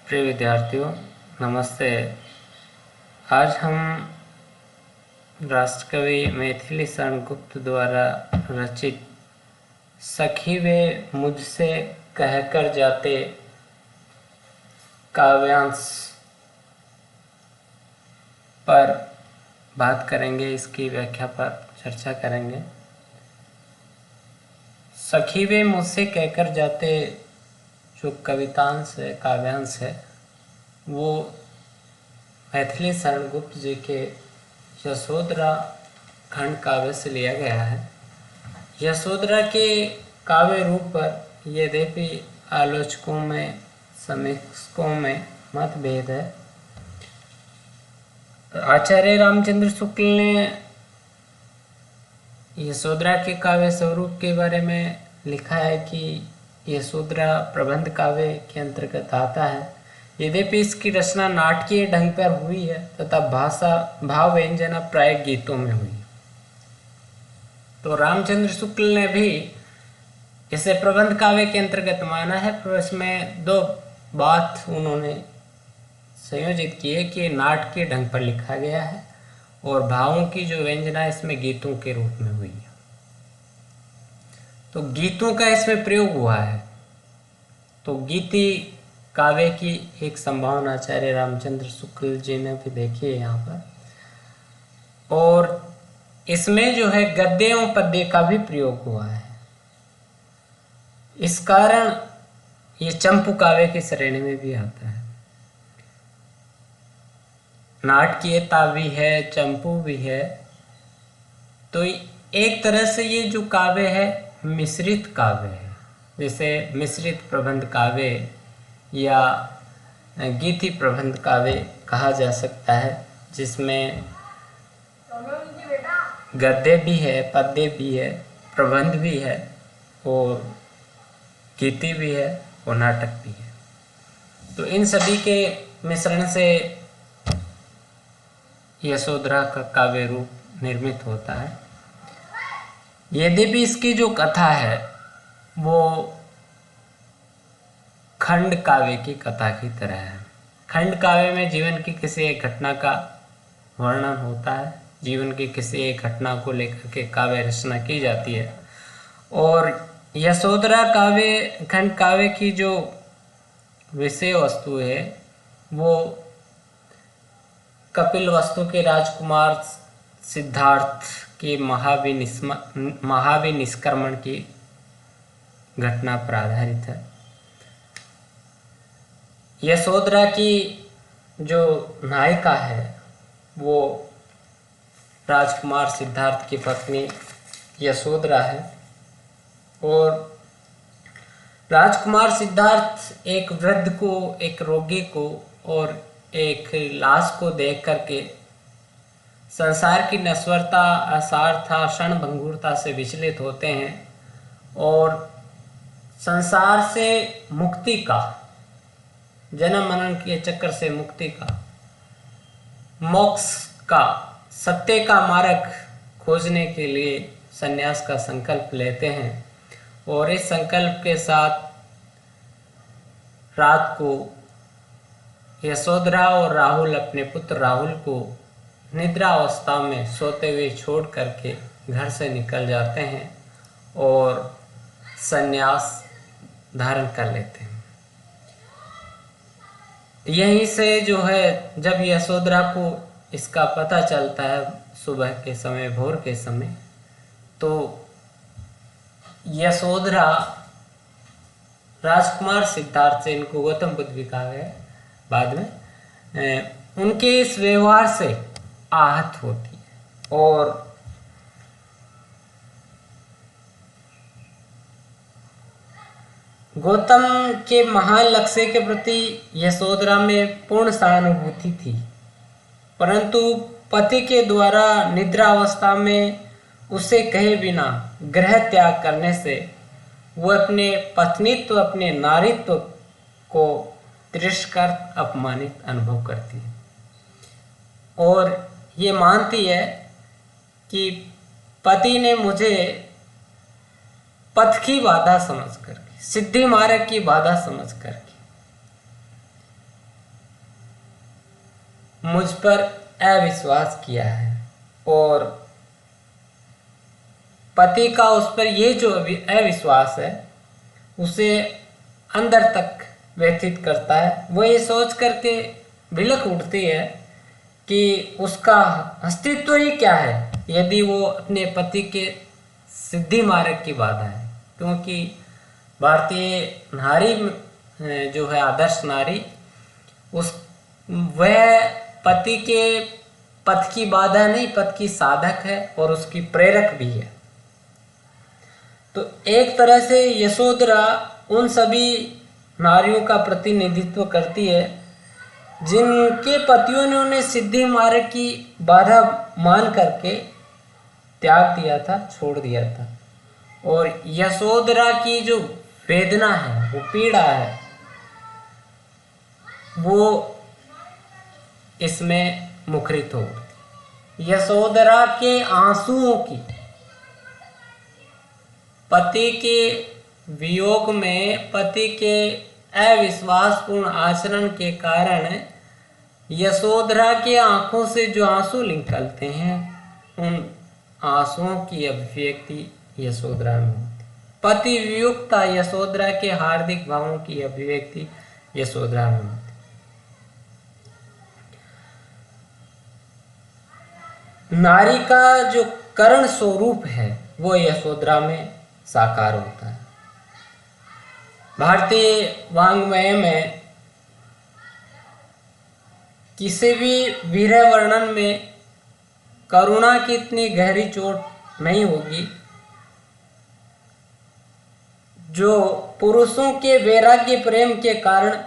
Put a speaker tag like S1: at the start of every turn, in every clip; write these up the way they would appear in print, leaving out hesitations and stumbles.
S1: प्रिय विद्यार्थियों, नमस्ते। आज हम राष्ट्रकवि मैथिली शरण गुप्त द्वारा रचित सखी वे मुझसे कहकर जाते काव्यांश पर बात करेंगे, इसकी व्याख्या पर चर्चा करेंगे। सखी वे मुझसे कहकर जाते जो कवितांश है, काव्यांश है, वो मैथिली शरण गुप्त जी के यशोधरा खंड काव्य से लिया गया है। यशोधरा के काव्य रूप पर यद्यपि आलोचकों में, समीक्षकों में मतभेद है। आचार्य रामचंद्र शुक्ल ने यशोधरा के काव्य स्वरूप के बारे में लिखा है कि यशोधरा प्रबंध काव्य के अंतर्गत आता है। यद्यपि इसकी रचना नाटकीय ढंग पर हुई है तथा भाषा भाव व्यंजना प्राय गीतों में हुई। तो रामचंद्र शुक्ल ने भी इसे प्रबंध काव्य के अंतर्गत माना है, पर इसमें दो बात उन्होंने संयोजित की है कि नाटकीय ढंग पर लिखा गया है और भावों की जो व्यंजना इसमें गीतों के रूप में हुई है। तो गीतों का इसमें प्रयोग हुआ है, तो गीति काव्य की एक संभावना आचार्य रामचंद्र शुक्ल जी ने भी देखी है यहाँ पर। और इसमें जो है गद्य एवं पद्य का भी प्रयोग हुआ है। इस कारण ये चंपू काव्य की श्रेणी में भी आता है। नाटकीयता भी है, चंपू भी है। तो एक तरह से ये जो काव्य है मिश्रित काव्य है, जैसे मिश्रित प्रबंध काव्य या गीति प्रबंध काव्य कहा जा सकता है, जिसमें गद्य भी है, पद्य भी है, प्रबंध भी है और गीति भी है और नाटक भी है। तो इन सभी के मिश्रण से यशोधरा का काव्य रूप निर्मित होता है। यद्यपि इसकी जो कथा है वो खंड काव्य की कथा की तरह है। खंड काव्य में जीवन की किसी एक घटना का वर्णन होता है, जीवन की किसी एक घटना को लेकर के काव्य रचना की जाती है। और यशोधरा काव्य, खंड काव्य की जो विषय वस्तु है वो कपिलवस्तु के राजकुमार सिद्धार्थ के महाविनिष्क्रमण की घटना पर आधारित है। यशोधरा की जो नायिका है वो राजकुमार सिद्धार्थ की पत्नी यशोधरा है। और राजकुमार सिद्धार्थ एक वृद्ध को, एक रोगी को और एक लाश को देख करके संसार की नश्वरता, असारता, क्षणभंगुरता से विचलित होते हैं और संसार से मुक्ति का, जन्म मरण के चक्कर से मुक्ति का, मोक्ष का, सत्य का मार्ग खोजने के लिए संन्यास का संकल्प लेते हैं। और इस संकल्प के साथ रात को यशोधरा और राहुल अपने पुत्र राहुल को निद्रा अवस्था में सोते हुए छोड़ करके घर से निकल जाते हैं और संन्यास धारण कर लेते हैं। यहीं से जो है जब यशोधरा को इसका पता चलता है सुबह के समय, भोर के समय, तो यशोधरा राजकुमार सिद्धार्थ से, इनको गौतम बुद्ध भी कहा गया बाद में, उनके इस व्यवहार से आहत होती है और गौतम के महान लक्ष्य के प्रति यशोधरा में पूर्ण सहानुभूति थी, परंतु पति के द्वारा निद्रा अवस्था में उसे कहे बिना गृह त्याग करने से वो अपने पत्नीत्व, अपने नारीत्व को तिरस्कार, अपमानित अनुभव करती है और ये मानती है कि पति ने मुझे पथ की बाधा समझ करके, सिद्धि मार्ग की बाधा समझ करके मुझ पर अविश्वास किया है, और पति का उस पर ये जो अविश्वास है उसे अंदर तक व्यथित करता है। वो ये सोच करके बिलख उठती है कि उसका अस्तित्व ही क्या है यदि वो अपने पति के सिद्धि मार्ग की बाधा है। क्योंकि भारतीय नारी जो है आदर्श नारी, उस वह पति के पथ की बाधा नहीं, पथ की साधक है और उसकी प्रेरक भी है। तो एक तरह से यशोधरा उन सभी नारियों का प्रतिनिधित्व करती है जिनके पतियों ने उन्हें सिद्धि मार्ग की बाधा मान करके त्याग दिया था, छोड़ दिया था। और यशोधरा की जो वेदना है, वो पीड़ा है, वो इसमें मुखरित हो। यशोधरा के आंसुओं की, पति के वियोग में पति के अविश्वासपूर्ण आचरण के कारण यशोधरा के आंखों से जो आंसू निकलते हैं, उन आंसुओं की अभिव्यक्ति यशोधरा में होती। पति वियुक्ता यशोधरा के हार्दिक भावों की अभिव्यक्ति यशोधरा में होती। नारी का जो करण स्वरूप है वो यशोधरा में साकार होता है। भारतीय वाङ्मय में किसी भी वीर्य वर्णन में करुणा की इतनी गहरी चोट नहीं होगी जो पुरुषों के वैराग्य प्रेम के कारण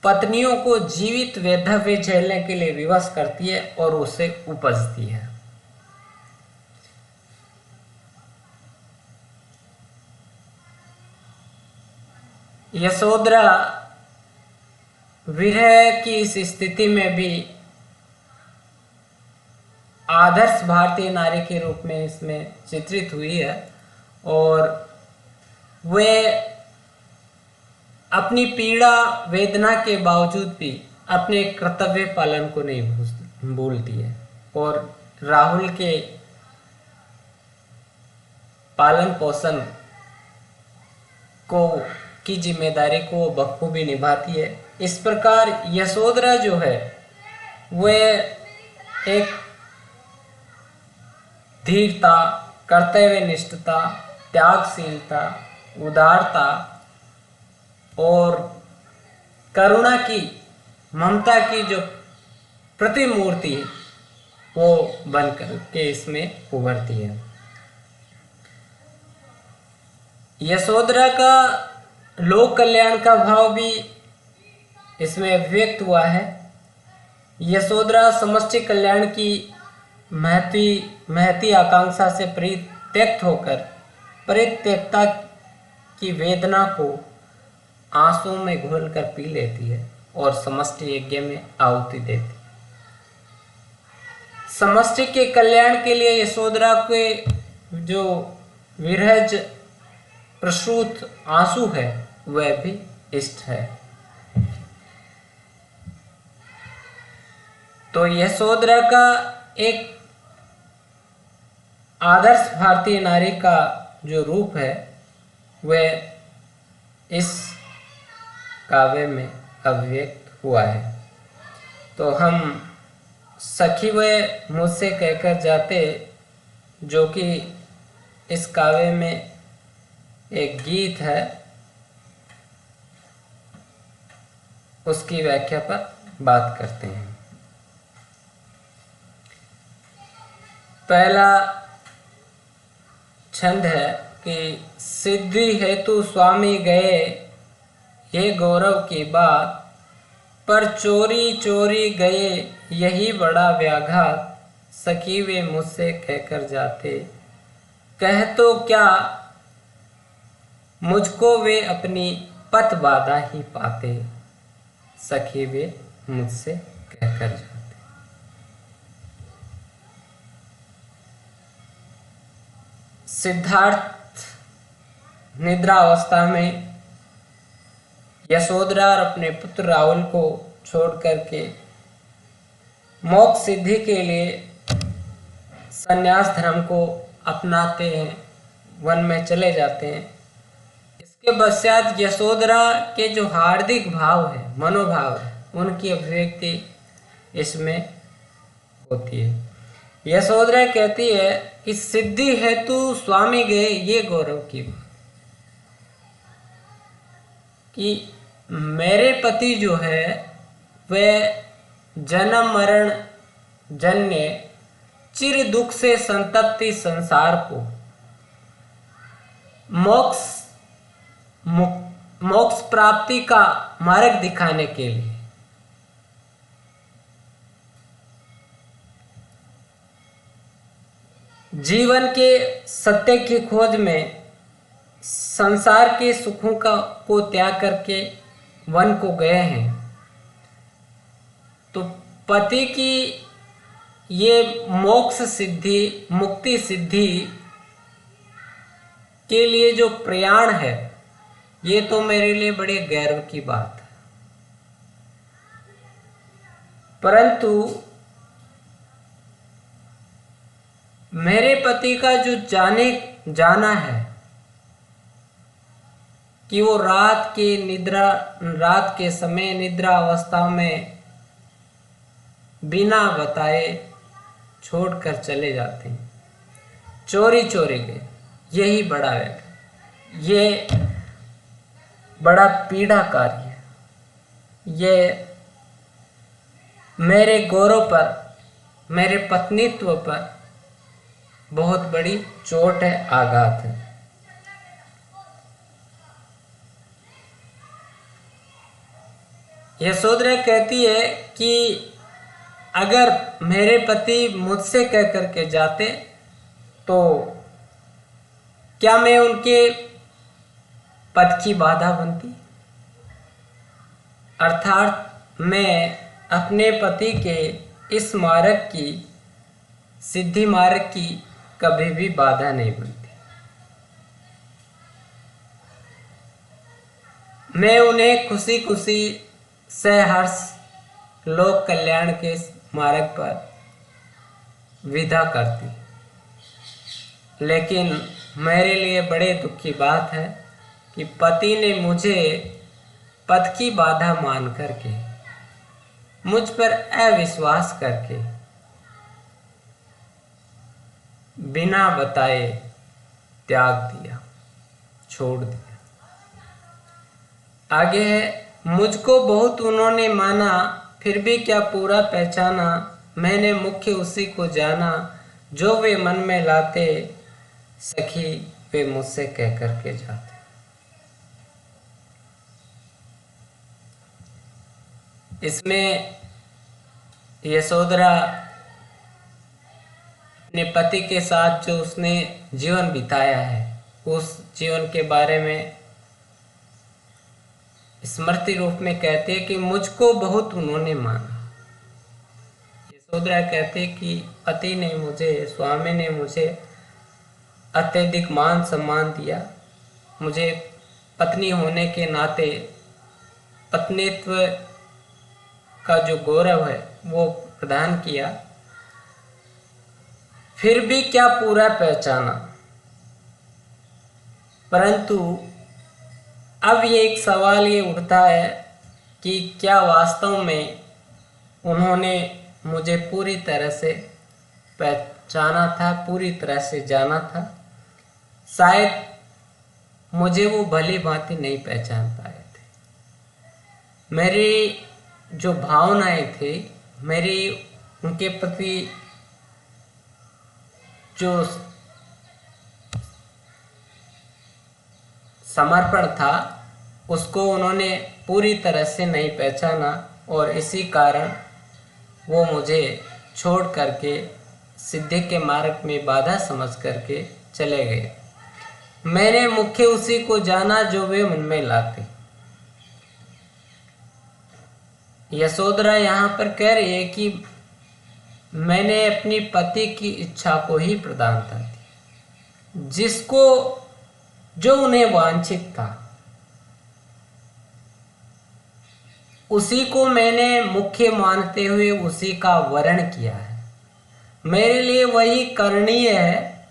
S1: पत्नियों को जीवित वैधव्य झेलने के लिए विवश करती है और उसे उपजती है। यशोधरा विरह की इस स्थिति में भी आदर्श भारतीय नारी के रूप में इसमें चित्रित हुई है, और वे अपनी पीड़ा वेदना के बावजूद भी अपने कर्तव्य पालन को नहीं भूलती है, और राहुल के पालन पोषण को की जिम्मेदारी को बखूबी निभाती है। इस प्रकार यशोधरा जो है वह एक धीरता, कर्तव्यनिष्ठता, त्यागशीलता, उदारता और करुणा की, ममता की जो प्रतिमूर्ति है वो बनकर के इसमें उभरती है। यशोधरा का लोक कल्याण का भाव भी इसमें व्यक्त हुआ है। यशोधरा समष्टि कल्याण की महती आकांक्षा से परित्यक्त होकर परित्यक्ता की वेदना को आंसू में घोलकर पी लेती है और समष्टि यज्ञ में आहुति देती। समष्टि के कल्याण के लिए यशोधरा के जो विरहज प्रसूत आंसू है वह भी इष्ट है। तो यशोधरा का एक आदर्श भारतीय नारी का जो रूप है वह इस काव्य में अभिव्यक्त हुआ है। तो हम सखी वे मुझसे कहकर जाते, जो कि इस काव्य में एक गीत है, उसकी व्याख्या पर बात करते हैं। पहला छंद है कि सिद्धि हेतु स्वामी गए ये गौरव की बात, पर चोरी चोरी गए यही बड़ा व्याघात, सखी वे मुझसे कहकर जाते, कह तो क्या मुझको वे अपनी पथ बाधा ही पाते, सखी वे मुझसे कहकर जाते। सिद्धार्थ निद्रा अवस्था में यशोधरा और अपने पुत्र राहुल को छोड़ करके मोक्ष सिद्धि के लिए संन्यास धर्म को अपनाते हैं, वन में चले जाते हैं। इसके पश्चात यशोधरा के जो हार्दिक भाव है, मनोभाव है, उनकी अभिव्यक्ति इसमें होती है। यशोधरा कहती है कि सिद्धि हेतु स्वामी गए, ये गौरव की बात कि मेरे पति जो है वह जन्म मरण जन्य चिर दुख से संतप्ति संसार को मोक्ष प्राप्ति का मार्ग दिखाने के लिए जीवन के सत्य की खोज में संसार के सुखों को त्याग करके वन को गए हैं। तो पति की ये मोक्ष सिद्धि, मुक्ति सिद्धि के लिए जो प्रयाण है, ये तो मेरे लिए बड़े गर्व की बात है। परंतु मेरे पति का जो जाना है कि वो रात के समय निद्रा अवस्था में बिना बताए छोड़कर चले जाते हैं, चोरी गए, यही बड़ा है, ये बड़ा पीड़ाकारी है। ये मेरे गौरव पर, मेरे पत्नीत्व पर बहुत बड़ी चोट है, आघात है। यशोधरा कहती है कि अगर मेरे पति मुझसे कह करके जाते तो क्या मैं उनके पद की बाधा बनती, अर्थात मैं अपने पति के इस मार्ग की, सिद्धि मार्ग की कभी भी बाधा नहीं बनती। मैं उन्हें खुशी खुशी सहर्ष लोक कल्याण के मार्ग पर विदा करती। लेकिन मेरे लिए बड़े दुख की बात है कि पति ने मुझे पद की बाधा मान करके, मुझ पर अविश्वास करके, बिना बताए त्याग दिया, छोड़ दिया। आगे है, मुझको बहुत उन्होंने माना, फिर भी क्या पूरा पहचाना। मैंने मुख्य उसी को जाना, जो वे मन में लाते, सखी वे मुझसे कह करके जाते। इसमें यशोधरा अपने पति के साथ जो उसने जीवन बिताया है, उस जीवन के बारे में स्मृति रूप में कहते हैं कि मुझको बहुत उन्होंने माना। यशोधरा कहते कि पति ने मुझे, स्वामी ने मुझे अत्यधिक मान सम्मान दिया, मुझे पत्नी होने के नाते पत्नीत्व का जो गौरव है वो प्रदान किया। फिर भी क्या पूरा पहचाना। परंतु अब ये एक सवाल ये उठता है कि क्या वास्तव में उन्होंने मुझे पूरी तरह से पहचाना था, पूरी तरह से जाना था। शायद मुझे वो भली भांति नहीं पहचान पाए थे। मेरी जो भावनाएं थी, मेरी उनके प्रति जो समर्पण था, उसको उन्होंने पूरी तरह से नहीं पहचाना और इसी कारण वो मुझे छोड़ करके सिद्धि के मार्ग में बाधा समझ करके चले गए। मैंने मुख्य उसी को जाना जो वे मन में लाते। यशोधरा यहाँ पर कह रही है कि मैंने अपनी पति की इच्छा को ही प्रधानता दी, जिसको जो उन्हें वांछित था। उसी को मैंने मुख्य मानते हुए उसी का वर्ण किया है। मेरे लिए वही करणीय है,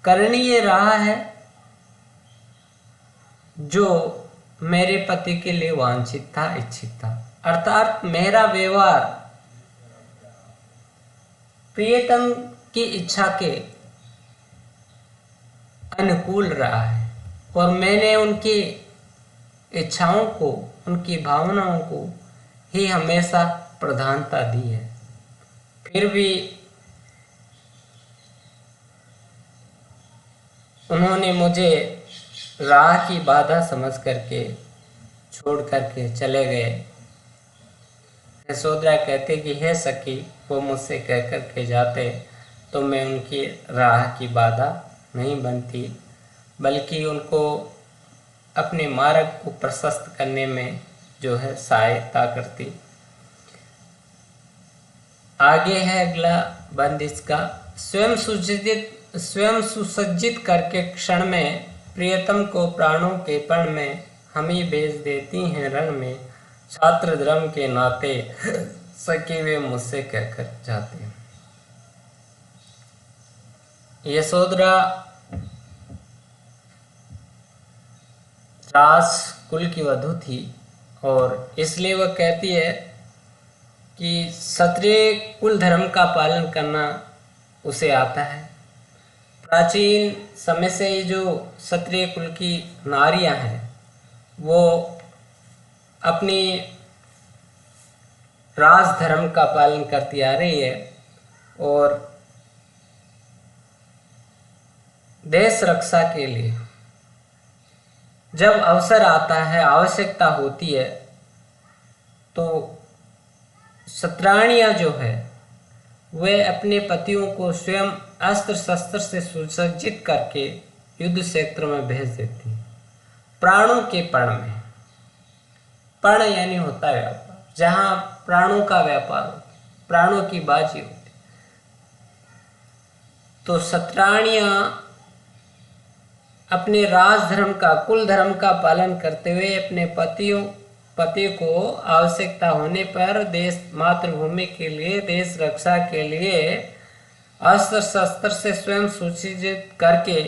S1: करणीय रहा है जो मेरे पति के लिए वांछित था, इच्छित था। अर्थात मेरा व्यवहार प्रियतम की इच्छा के अनुकूल रहा है और मैंने उनकी इच्छाओं को, उनकी भावनाओं को ही हमेशा प्रधानता दी है। फिर भी उन्होंने मुझे राह की बाधा समझ करके छोड़ करके चले गए। यशोधरा कहते कि हे सखी, वो मुझसे कह कर के जाते तो मैं उनकी राह की बाधा नहीं बनती, बल्कि उनको अपने मार्ग को प्रशस्त करने में जो है सहायता करती। आगे है अगला बंद इसका, स्वयं सुसज्जित करके क्षण में प्रियतम को प्राणों के पण में हम ही भेज देती हैं रण में, छात्र धर्म के नाते सके वे मुझसे कहकर जाते हैं। यशोधरा राज कुल की वधू थी और इसलिए वह कहती है कि क्षत्रिय कुल धर्म का पालन करना उसे आता है। प्राचीन समय से ही जो क्षत्रिय कुल की नारियां हैं वो अपनी राज धर्म का पालन करती आ रही है और देश रक्षा के लिए जब अवसर आता है, आवश्यकता होती है, तो क्षत्राणियां जो है वे अपने पतियों को स्वयं अस्त्र शस्त्र से सुसज्जित करके युद्ध क्षेत्र में भेज देती हैं। प्राणों के पण में, पण यानी होता है व्यापार, जहां प्राणों का व्यापार होता, प्राणों की बाजी होती, तो क्षत्राणियां अपने राज धर्म का, कुल धर्म का पालन करते हुए अपने पति को आवश्यकता होने पर देश, मातृभूमि के लिए, देश रक्षा के लिए अस्त्र शस्त्र से स्वयं सुसज्जित करके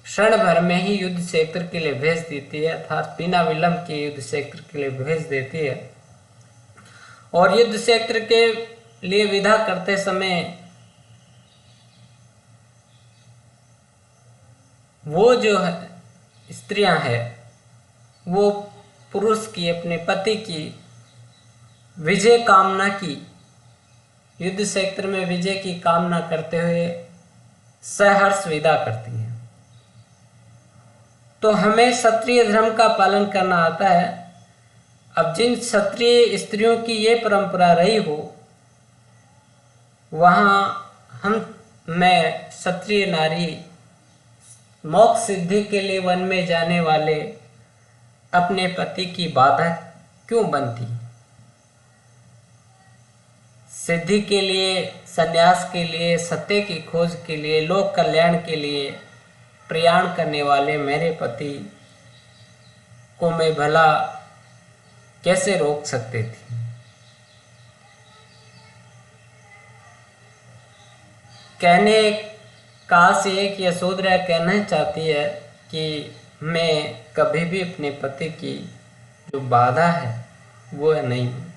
S1: क्षण भर में ही युद्ध क्षेत्र के लिए भेज देती है, अर्थात बिना विलंब के युद्ध क्षेत्र के लिए भेज देती है। और युद्ध क्षेत्र के लिए विदा करते समय वो जो है स्त्रियां हैं वो पुरुष की, अपने पति की विजय कामना की, युद्ध क्षेत्र में विजय की कामना करते हुए सहर्ष विदा करती हैं। तो हमें क्षत्रिय धर्म का पालन करना आता है। अब जिन क्षत्रिय स्त्रियों की ये परंपरा रही हो, वहाँ मैं क्षत्रिय नारी मोक्ष सिद्धि के लिए वन में जाने वाले अपने पति की बाधा क्यों बनती? सिद्धि के लिए, संन्यास के लिए, सत्य की खोज के लिए, लोक कल्याण के लिए प्रयाण करने वाले मेरे पति को मैं भला कैसे रोक सकती थी? कहने का से एक यशोधरा कहना चाहती है कि मैं कभी भी अपने पति की जो बाधा है वो नहीं हूँ।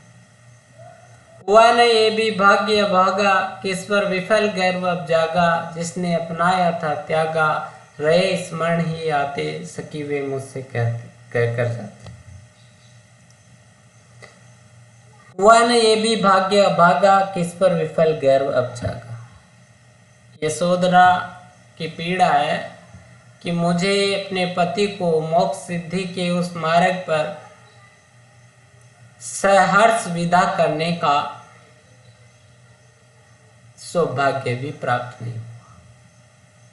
S1: हुआ न ये भी भाग्य अभागा, किस पर विफल गर्व अब जागा, जिसने अपनाया था त्यागा, रहे स्मरण ही आते, सकी वे मुझसे कहकर जाते। हुआ न ये भी भाग्य अभागा, किस पर विफल गर्व अब जागा। यशोधरा की पीड़ा है कि मुझे अपने पति को मोक्ष सिद्धि के उस मार्ग पर सहर्ष विदा करने का सौभाग्य भी प्राप्त नहीं हुआ।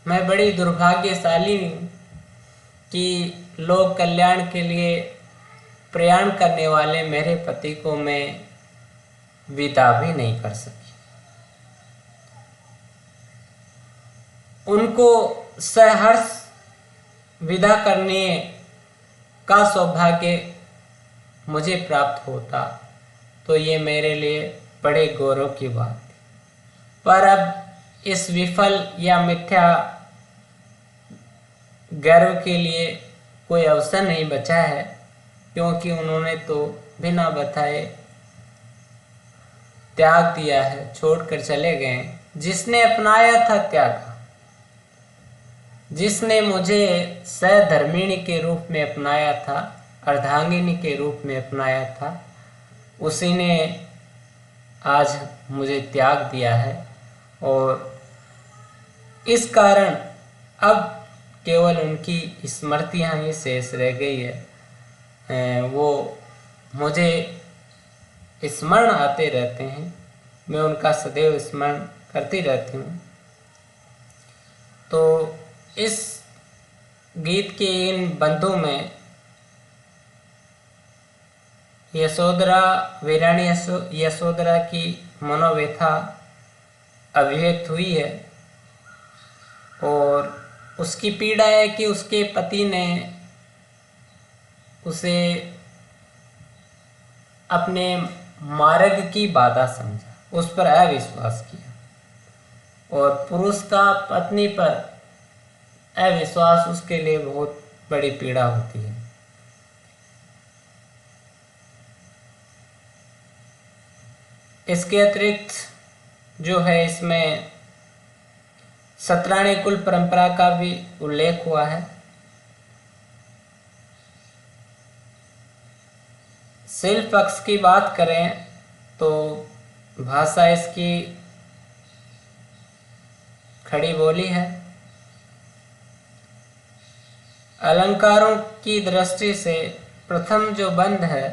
S1: मैं बड़ी दुर्भाग्यशाली हूँ कि लोक कल्याण के लिए प्रयाण करने वाले मेरे पति को मैं विदा भी नहीं कर सकी। उनको सहर्ष विदा करने का सौभाग्य मुझे प्राप्त होता तो ये मेरे लिए बड़े गौरव की बात थी। पर अब इस विफल या मिथ्या गर्व के लिए कोई अवसर नहीं बचा है, क्योंकि उन्होंने तो बिना बताए त्याग दिया है, छोड़कर चले गए। जिसने अपनाया था त्याग, जिसने मुझे सहधर्मिणी के रूप में अपनाया था, अर्धांगिनी के रूप में अपनाया था, उसी ने आज मुझे त्याग दिया है। और इस कारण अब केवल उनकी स्मृतियाँ ही शेष रह गई है। वो मुझे स्मरण आते रहते हैं, मैं उनका सदैव स्मरण करती रहती हूँ। तो इस गीत के इन बंधों में यशोधरा, वीरानी यशोधरा की मनोव्यथा अभिव्यक्त हुई है। और उसकी पीड़ा है कि उसके पति ने उसे अपने मार्ग की बाधा समझा, उस पर अविश्वास किया। और पुरुष का पत्नी पर अविश्वास उसके लिए बहुत बड़ी पीड़ा होती है। इसके अतिरिक्त जो है, इसमें सतराणी कुल परंपरा का भी उल्लेख हुआ है। शिल्प पक्ष की बात करें तो भाषा इसकी खड़ी बोली है। अलंकारों की दृष्टि से प्रथम जो बंध है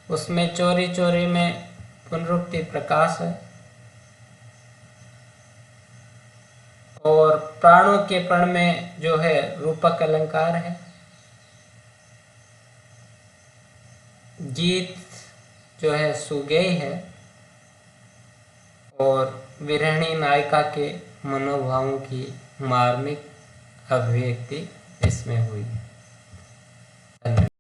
S1: उसमें चोरी चोरी में पुनरुक्ति प्रकाश है। और प्राणों के प्रण में जो है रूपक अलंकार है। गीत जो है सुगेय है। और विरहिणी नायिका के मनोभावों की मार्मिक अभिव्यक्ति इसमें हुई है।